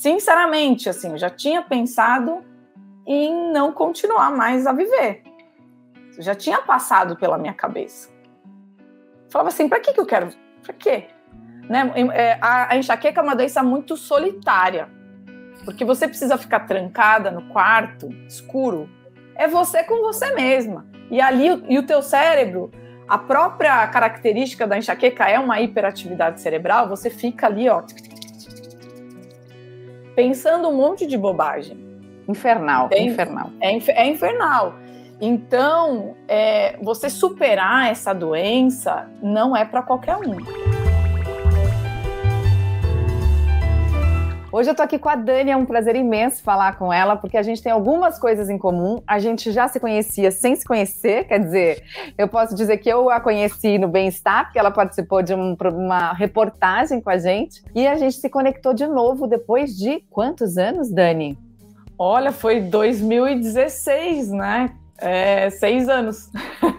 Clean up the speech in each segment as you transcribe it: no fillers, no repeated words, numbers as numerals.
sinceramente, assim, eu já tinha pensado em não continuar mais a viver. Eu já tinha passado pela minha cabeça. Eu falava assim, pra que eu quero? Pra quê? Né? A enxaqueca é uma doença muito solitária, porque você precisa ficar trancada no quarto, escuro. É você com você mesma. E ali, o teu cérebro, a própria característica da enxaqueca é uma hiperatividade cerebral, você fica ali, ó, pensando um monte de bobagem. Infernal, Entende? infernal. É infernal. Então, você superar essa doença não é para qualquer um. Hoje eu tô aqui com a Dani, é um prazer imenso falar com ela, porque a gente tem algumas coisas em comum, a gente já se conhecia sem se conhecer, quer dizer, eu posso dizer que eu a conheci no Bem-Estar, porque ela participou de uma reportagem com a gente, e a gente se conectou de novo depois de quantos anos, Dani? Olha, foi 2016, né? 6 anos.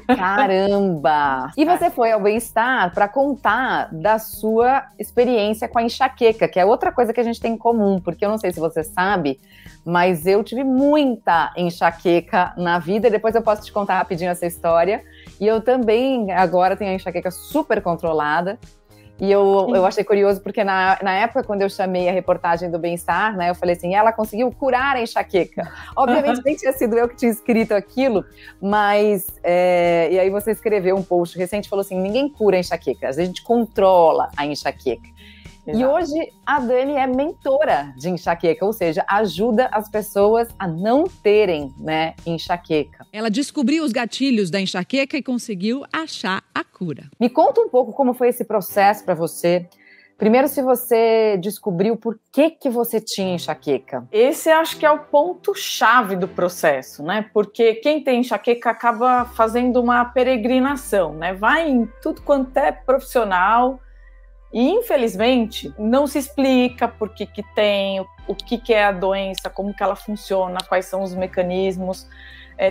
Caramba! E você foi ao Bem-Estar para contar da sua experiência com a enxaqueca, que é outra coisa que a gente tem em comum, porque eu não sei se você sabe, mas eu tive muita enxaqueca na vida, e depois eu posso te contar rapidinho essa história. E eu também agora tenho a enxaqueca super controlada. E eu achei curioso, porque na época, quando eu chamei a reportagem do Bem-Estar, né, eu falei assim, ela conseguiu curar a enxaqueca. Obviamente, nem tinha sido eu que tinha escrito aquilo, mas... e aí você escreveu um post recente e falou assim, ninguém cura a enxaqueca, a gente controla a enxaqueca. Exato. E hoje a Dani é mentora de enxaqueca, ou seja, ajuda as pessoas a não terem, né, enxaqueca. Ela descobriu os gatilhos da enxaqueca e conseguiu achar a cura. Me conta um pouco como foi esse processo para você. Primeiro, se você descobriu por que você tinha enxaqueca. Esse acho que é o ponto-chave do processo, né? Porque quem tem enxaqueca acaba fazendo uma peregrinação, né? Vai em tudo quanto é profissional. E, infelizmente, não se explica por que tem, o que é a doença, como que ela funciona, quais são os mecanismos.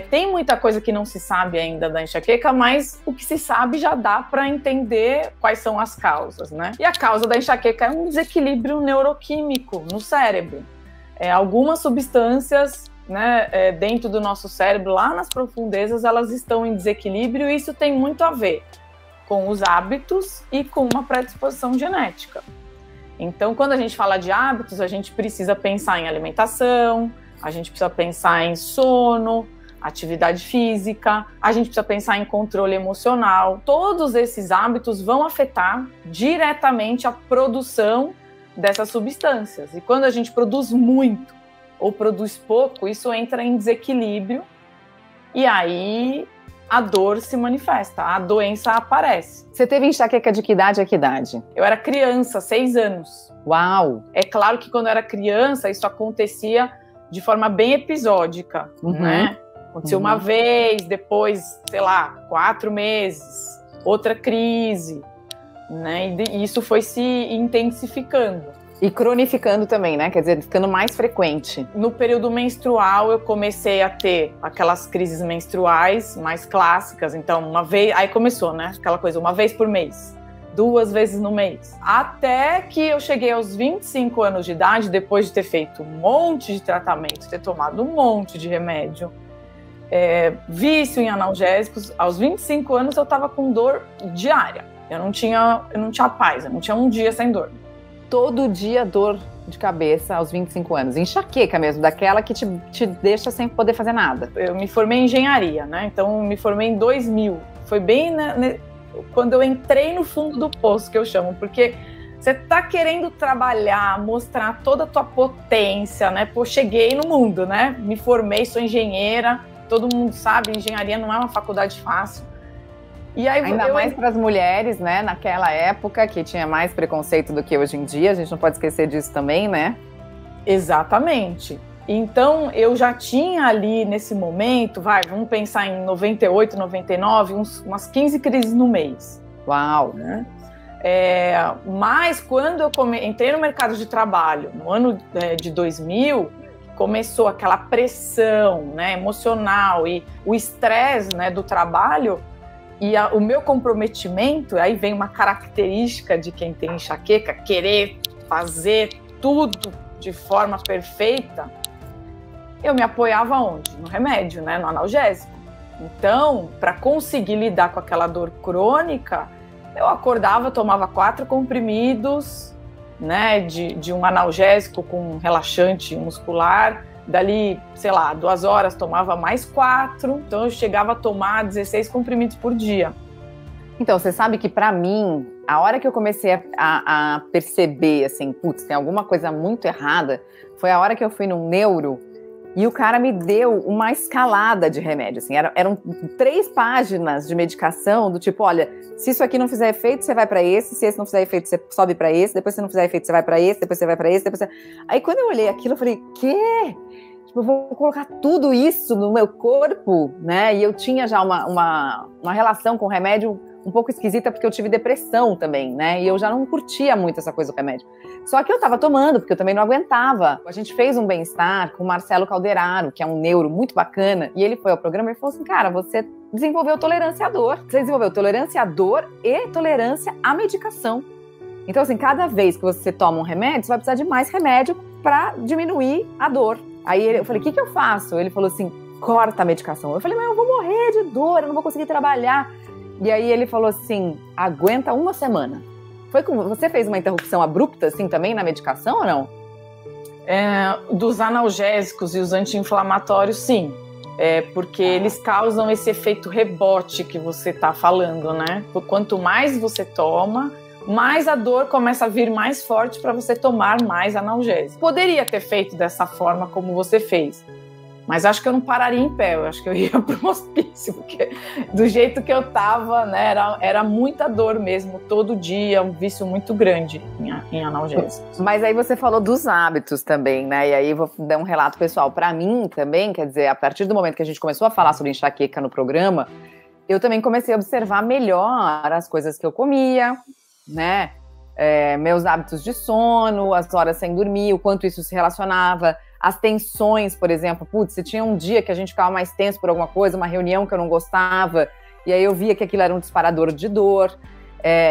Tem muita coisa que não se sabe ainda da enxaqueca, mas o que se sabe já dá para entender quais são as causas, né? E a causa da enxaqueca é um desequilíbrio neuroquímico no cérebro. Algumas substâncias, né, dentro do nosso cérebro, lá nas profundezas, elas estão em desequilíbrio, e isso tem muito a ver com os hábitos e com uma predisposição genética. Então, quando a gente fala de hábitos, a gente precisa pensar em alimentação, a gente precisa pensar em sono, atividade física, a gente precisa pensar em controle emocional. Todos esses hábitos vão afetar diretamente a produção dessas substâncias. E quando a gente produz muito ou produz pouco, isso entra em desequilíbrio e aí a dor se manifesta, a doença aparece. Você teve enxaqueca de que idade a que idade? Eu era criança, 6 anos. Uau! É claro que quando eu era criança, isso acontecia de forma bem episódica, né? Aconteceu uma vez, depois, sei lá, 4 meses, outra crise, né? E isso foi se intensificando. E cronificando também, né? Quer dizer, ficando mais frequente. No período menstrual, eu comecei a ter aquelas crises menstruais mais clássicas. Então, uma vez... Aí começou, né? Aquela coisa, uma vez por mês. 2 vezes no mês. Até que eu cheguei aos 25 anos de idade, depois de ter feito um monte de tratamento, ter tomado um monte de remédio, vício em analgésicos. Aos 25 anos, eu tava com dor diária. Eu não tinha paz, eu não tinha um dia sem dor. Todo dia dor de cabeça aos 25 anos. Enxaqueca mesmo, daquela que te deixa sem poder fazer nada. Eu me formei em engenharia, né? Então, me formei em 2000. Foi bem quando eu entrei no fundo do poço, que eu chamo. Porque você tá querendo trabalhar, mostrar toda a tua potência, né? Pô, cheguei no mundo, né? Me formei, sou engenheira. Todo mundo sabe, engenharia não é uma faculdade fácil. E aí, ainda mais para as mulheres, né? Naquela época que tinha mais preconceito do que hoje em dia, a gente não pode esquecer disso também, né? Exatamente. Então, eu já tinha ali nesse momento, vamos pensar em 98, 99, umas 15 crises no mês. Uau! Né? Mas quando eu entrei no mercado de trabalho, no ano de 2000, começou aquela pressão, né, emocional e o estresse, né, do trabalho. E o meu comprometimento, aí vem uma característica de quem tem enxaqueca, querer fazer tudo de forma perfeita, eu me apoiava onde? No remédio, né? No analgésico. Então, para conseguir lidar com aquela dor crônica, eu acordava, tomava 4 comprimidos, né, de um analgésico com relaxante muscular. Dali, sei lá, 2 horas tomava mais 4. Então, eu chegava a tomar 16 comprimidos por dia. Então, você sabe que para mim, a hora que eu comecei a perceber, assim, putz, tem alguma coisa muito errada, foi a hora que eu fui num neuro e o cara me deu uma escalada de remédio, assim, eram 3 páginas de medicação, do tipo, olha, se isso aqui não fizer efeito, você vai para esse, se esse não fizer efeito, você sobe para esse, depois se não fizer efeito, você vai para esse, depois você vai para esse, depois você... Aí quando eu olhei aquilo, eu falei, quê? Tipo, eu vou colocar tudo isso no meu corpo, né? E eu tinha já uma relação com o remédio um pouco esquisita, porque eu tive depressão também, né? E eu já não curtia muito essa coisa do remédio. Só que eu tava tomando, porque eu também não aguentava. A gente fez um bem-estar com o Marcelo Calderaro, que é um neuro muito bacana, e ele foi ao programa e falou assim, cara, você desenvolveu tolerância à dor. Você desenvolveu tolerância à dor e tolerância à medicação. Então, assim, cada vez que você toma um remédio, você vai precisar de mais remédio para diminuir a dor. Aí eu falei, o que eu faço? Ele falou assim, corta a medicação. Eu falei, mas eu vou morrer de dor, eu não vou conseguir trabalhar. E aí ele falou assim, aguenta 1 semana. Você fez uma interrupção abrupta, assim, também na medicação ou não? Dos analgésicos e os anti-inflamatórios, sim. Porque eles causam esse efeito rebote que você está falando, né? Quanto mais você toma, mais a dor começa a vir mais forte para você tomar mais analgésico. Poderia ter feito dessa forma como você fez, mas acho que eu não pararia em pé, eu acho que eu ia para um hospício, porque do jeito que eu tava, né, era muita dor mesmo, todo dia, um vício muito grande em analgésicos. Mas aí você falou dos hábitos também, né, e aí eu vou dar um relato pessoal. Para mim também, quer dizer, a partir do momento que a gente começou a falar sobre enxaqueca no programa, eu também comecei a observar melhor as coisas que eu comia, né, meus hábitos de sono, as horas sem dormir, o quanto isso se relacionava, as tensões, por exemplo, putz, se tinha um dia que a gente ficava mais tenso por alguma coisa, uma reunião que eu não gostava, e aí eu via que aquilo era um disparador de dor,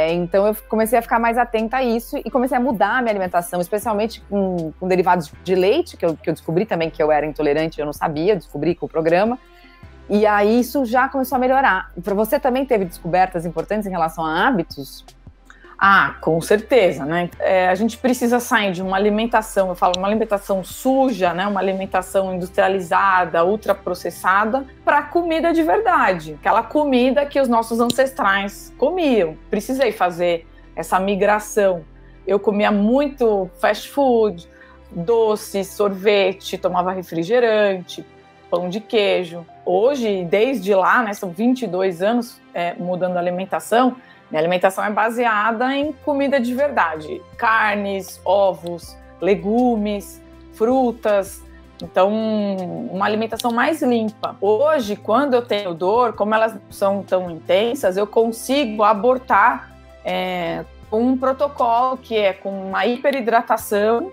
então eu comecei a ficar mais atenta a isso e comecei a mudar a minha alimentação, especialmente com derivados de leite, que eu descobri também que eu era intolerante, eu não sabia, descobri com o programa, e aí isso já começou a melhorar. Para você também teve descobertas importantes em relação a hábitos? Ah, com certeza, né? A gente precisa sair de uma alimentação, eu falo, uma alimentação suja, né? Uma alimentação industrializada, ultraprocessada, para comida de verdade. Aquela comida que os nossos ancestrais comiam. Precisei fazer essa migração. Eu comia muito fast food, doce, sorvete, tomava refrigerante, pão de queijo. Hoje, desde lá, né, são 22 anos mudando a alimentação. Minha alimentação é baseada em comida de verdade, carnes, ovos, legumes, frutas, então uma alimentação mais limpa. Hoje, quando eu tenho dor, como elas são tão intensas, eu consigo abortar com um protocolo que é com uma hiperidratação,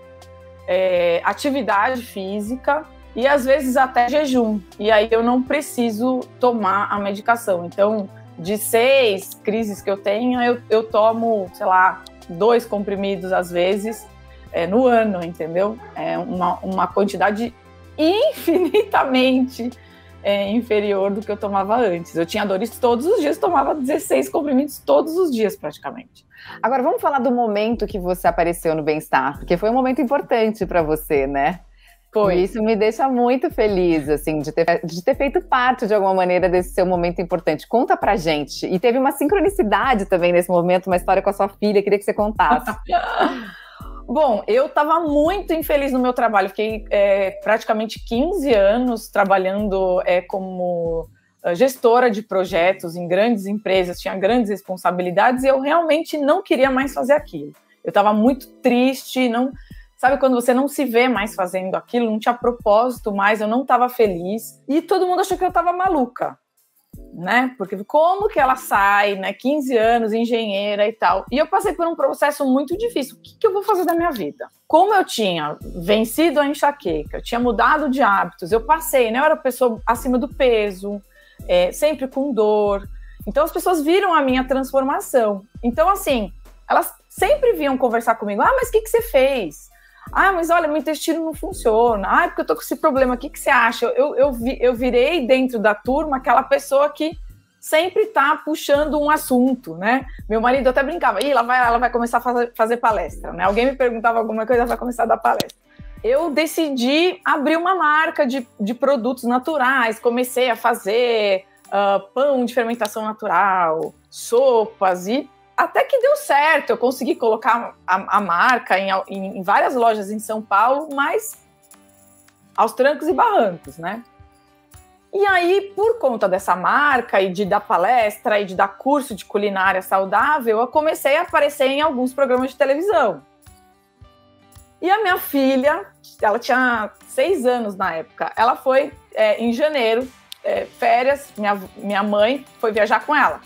atividade física e às vezes até jejum, e aí eu não preciso tomar a medicação. Então, de 6 crises que eu tenho, eu tomo, sei lá, 2 comprimidos às vezes no ano, entendeu? É uma quantidade infinitamente inferior do que eu tomava antes. Eu tinha dores todos os dias, tomava 16 comprimidos todos os dias praticamente. Agora vamos falar do momento que você apareceu no Bem-Estar, porque foi um momento importante para você, né? Foi. E isso me deixa muito feliz, assim, de ter feito parte, de alguma maneira, desse seu momento importante. Conta pra gente. E teve uma sincronicidade também nesse momento, uma história com a sua filha, queria que você contasse. Bom, eu estava muito infeliz no meu trabalho. Fiquei praticamente 15 anos trabalhando como gestora de projetos em grandes empresas, tinha grandes responsabilidades e eu realmente não queria mais fazer aquilo. Eu estava muito triste, sabe quando você não se vê mais fazendo aquilo, não tinha propósito mais, eu não estava feliz. E todo mundo achou que eu estava maluca, né? Porque como que ela sai, né? 15 anos, engenheira e tal. E eu passei por um processo muito difícil. O que eu vou fazer da minha vida? Como eu tinha vencido a enxaqueca, eu tinha mudado de hábitos, eu passei, né? Eu era pessoa acima do peso, sempre com dor. Então as pessoas viram a minha transformação. Então, assim, elas sempre vinham conversar comigo. Ah, mas o que você fez? Ah, mas olha, meu intestino não funciona. Ah, porque eu tô com esse problema. O que você acha? Eu virei dentro da turma aquela pessoa que sempre tá puxando um assunto, né? Meu marido até brincava, ela vai começar a fazer palestra, né? Alguém me perguntava alguma coisa, ela vai começar a dar palestra. Eu decidi abrir uma marca de produtos naturais, comecei a fazer pão de fermentação natural, sopas, e até que deu certo. Eu consegui colocar a marca em várias lojas em São Paulo, mas aos trancos e barrancos, né? E aí, por conta dessa marca e de dar palestra e de dar curso de culinária saudável, eu comecei a aparecer em alguns programas de televisão. E a minha filha, ela tinha 6 anos na época, ela foi em janeiro, férias, minha mãe foi viajar com ela.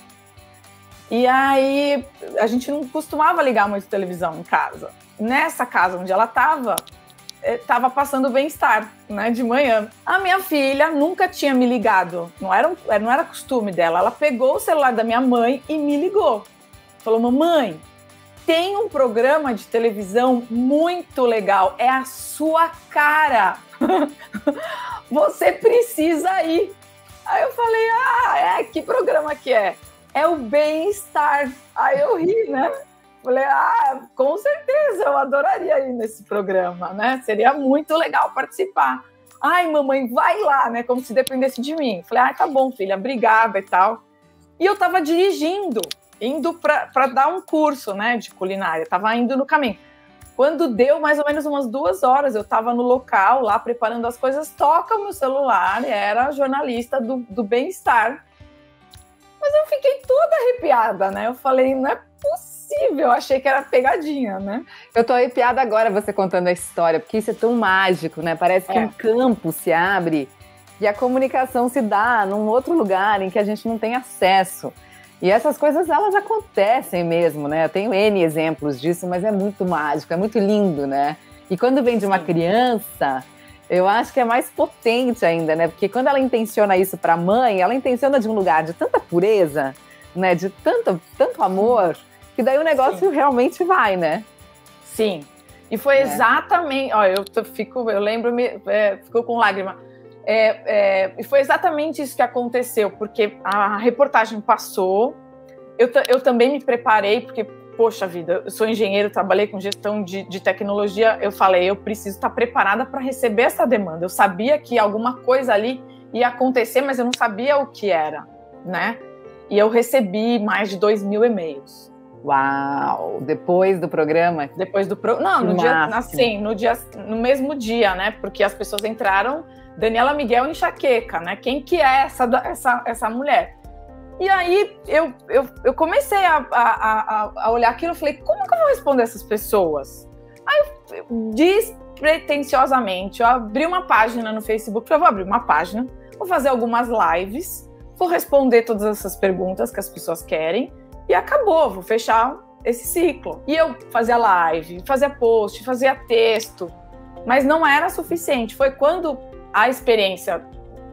E aí, a gente não costumava ligar muito televisão em casa. Nessa casa onde ela estava passando Bem-Estar, né, de manhã. A minha filha nunca tinha me ligado, não era costume dela. Ela pegou o celular da minha mãe e me ligou. Falou, mamãe, tem um programa de televisão muito legal, é a sua cara. Você precisa ir. Aí eu falei, que programa que é? É o Bem-Estar. Aí eu ri, né? Falei, com certeza, eu adoraria ir nesse programa, né? Seria muito legal participar. Ai, mamãe, vai lá, né? Como se dependesse de mim. Falei, tá bom, filha, obrigada e tal. E eu tava dirigindo, indo para dar um curso, né, de culinária. Tava indo no caminho. Quando deu mais ou menos umas 2 horas, eu tava no local, lá, preparando as coisas, toca o meu celular, e era a jornalista do Bem-Estar. Mas eu fiquei toda arrepiada, né? Eu falei, não é possível, achei que era pegadinha, né? Eu tô arrepiada agora você contando a história, porque isso é tão mágico, né? Parece que um campo se abre e a comunicação se dá num outro lugar em que a gente não tem acesso. E essas coisas, elas acontecem mesmo, né? Eu tenho N exemplos disso, mas é muito mágico, é muito lindo, né? E quando vem de uma criança, eu acho que é mais potente ainda, né? Porque quando ela intenciona isso para a mãe, ela intenciona de um lugar de tanta pureza, né? De tanto amor, que daí o negócio realmente vai, né? Sim. E foi exatamente... Ó, eu lembro-me, ficou com lágrima. E foi exatamente isso que aconteceu, porque a reportagem passou, eu também me preparei, porque, poxa vida, eu sou engenheiro, trabalhei com gestão de tecnologia, eu falei, eu preciso estar preparada para receber essa demanda. Eu sabia que alguma coisa ali ia acontecer, mas eu não sabia o que era, né? E eu recebi mais de 2.000 e-mails. Uau! Depois do programa? Depois do programa. Não, no mesmo dia, né? Porque as pessoas entraram, Daniela Miguel enxaqueca, né? Quem que é essa mulher? E aí eu comecei a olhar aquilo e falei, como que eu vou responder essas pessoas? Aí, despretensiosamente, eu abri uma página no Facebook, eu vou abrir uma página, vou fazer algumas lives, vou responder todas essas perguntas que as pessoas querem, e acabou, vou fechar esse ciclo. E eu fazia live, fazia post, fazia texto, mas não era suficiente. Foi quando a experiência,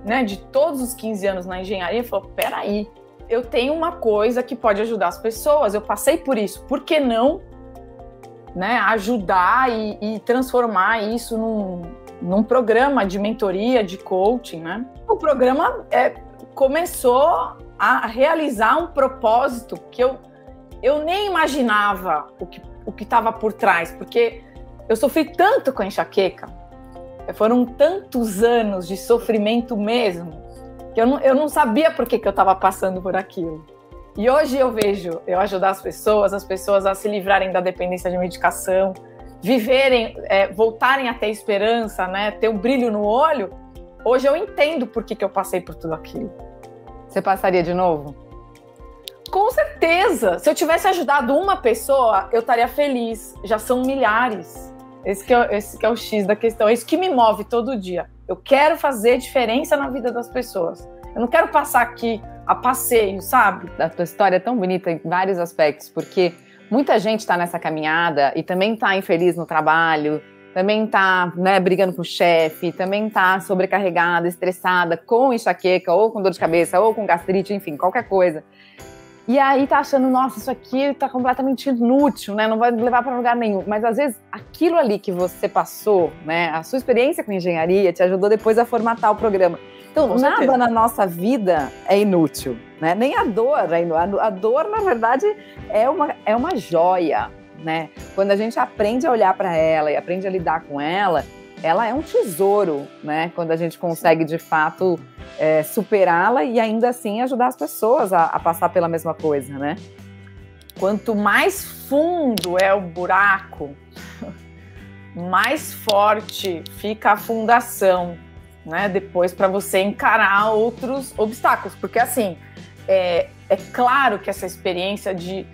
né, de todos os 15 anos na engenharia falou, peraí, eu tenho uma coisa que pode ajudar as pessoas, eu passei por isso, por que não, né, ajudar e transformar isso num programa de mentoria, de coaching, né? O programa começou a realizar um propósito que eu nem imaginava o que estava por trás, porque eu sofri tanto com a enxaqueca, foram tantos anos de sofrimento mesmo, que eu não sabia por que eu estava passando por aquilo. E hoje eu vejo eu ajudar as pessoas a se livrarem da dependência de medicação, viverem, voltarem a ter esperança, né, ter um brilho no olho. Hoje eu entendo por que eu passei por tudo aquilo. Você passaria de novo? Com certeza! Se eu tivesse ajudado uma pessoa, eu estaria feliz. Já são milhares. Esse que é o X da questão. É isso que me move todo dia. Eu quero fazer diferença na vida das pessoas. Eu não quero passar aqui a passeio, sabe? A tua história é tão bonita em vários aspectos, porque muita gente está nessa caminhada e também está infeliz no trabalho, também está, né, brigando com o chefe, também está sobrecarregada, estressada, com enxaqueca, ou com dor de cabeça, ou com gastrite, enfim, qualquer coisa. E aí tá achando, nossa, isso aqui tá completamente inútil, né? Não vai levar para lugar nenhum. Mas às vezes aquilo ali que você passou, né? A sua experiência com engenharia te ajudou depois a formatar o programa. Então, nada na nossa vida é inútil, né? Nem a dor é inútil. A dor, na verdade, é uma joia, né? Quando a gente aprende a olhar para ela e aprende a lidar com ela é um tesouro, né? Quando a gente consegue, de fato, superá-la e ainda assim ajudar as pessoas a passar pela mesma coisa, né? Quanto mais fundo é o buraco, mais forte fica a fundação, né? Depois para você encarar outros obstáculos. Porque, assim, é claro que essa experiência de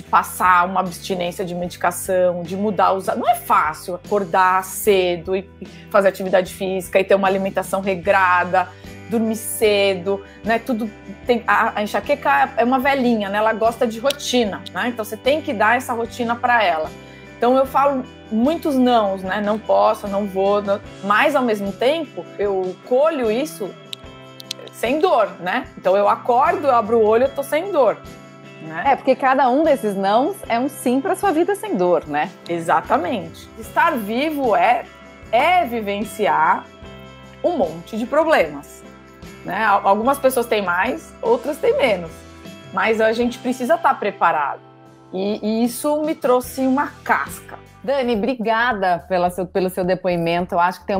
passar uma abstinência de medicação, de mudar os... Não é fácil acordar cedo e fazer atividade física e ter uma alimentação regrada, dormir cedo, né? Tudo tem... A enxaqueca é uma velhinha, né? Ela gosta de rotina, né? Então você tem que dar essa rotina para ela. Então eu falo muitos nãos, né? Não posso, não vou, não... Mas ao mesmo tempo eu colho isso sem dor, né? Então eu acordo, eu abro o olho, eu tô sem dor. Né? Porque cada um desses nãos é um sim para sua vida sem dor, né? Exatamente. Estar vivo é vivenciar um monte de problemas, né? Algumas pessoas têm mais, outras têm menos, mas a gente precisa estar preparado. E isso me trouxe uma casca. Dani, obrigada pelo seu depoimento. Eu acho que tem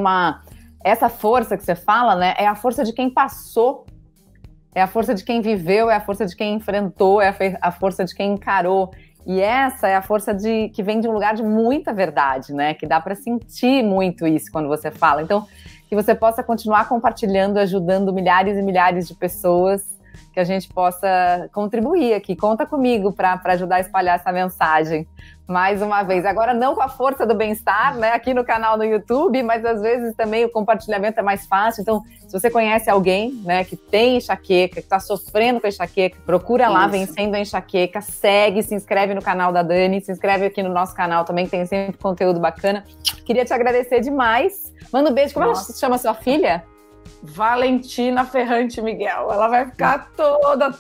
essa força que você fala, né? É a força de quem passou. É a força de quem viveu, é a força de quem enfrentou, é a força de quem encarou. E essa é a força que vem de um lugar de muita verdade, né? Que dá para sentir muito isso quando você fala. Então, que você possa continuar compartilhando, ajudando milhares e milhares de pessoas, que a gente possa contribuir aqui. Conta comigo para ajudar a espalhar essa mensagem. Mais uma vez, agora não com a força do bem-estar, né, aqui no canal no YouTube, mas às vezes também o compartilhamento é mais fácil. Então, se você conhece alguém, né, que tem enxaqueca, que está sofrendo com enxaqueca, procura lá, Vencendo a Enxaqueca, segue, se inscreve no canal da Dani, se inscreve aqui no nosso canal também, que tem sempre conteúdo bacana. Queria te agradecer demais. Manda um beijo. Como ela se chama, sua filha? Valentina Ferrante Miguel, ela vai ficar toda.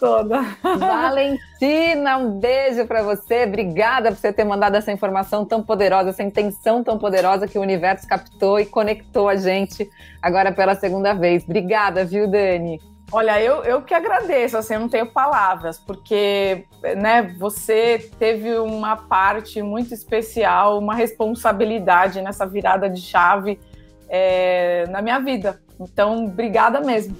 Valentina, um beijo para você, obrigada por você ter mandado essa informação tão poderosa, essa intenção tão poderosa que o universo captou e conectou a gente agora pela segunda vez. Obrigada, viu, Dani? Olha, eu que agradeço, assim, eu não tenho palavras, porque, né, você teve uma parte muito especial, uma responsabilidade nessa virada de chave na minha vida. Então, obrigada mesmo.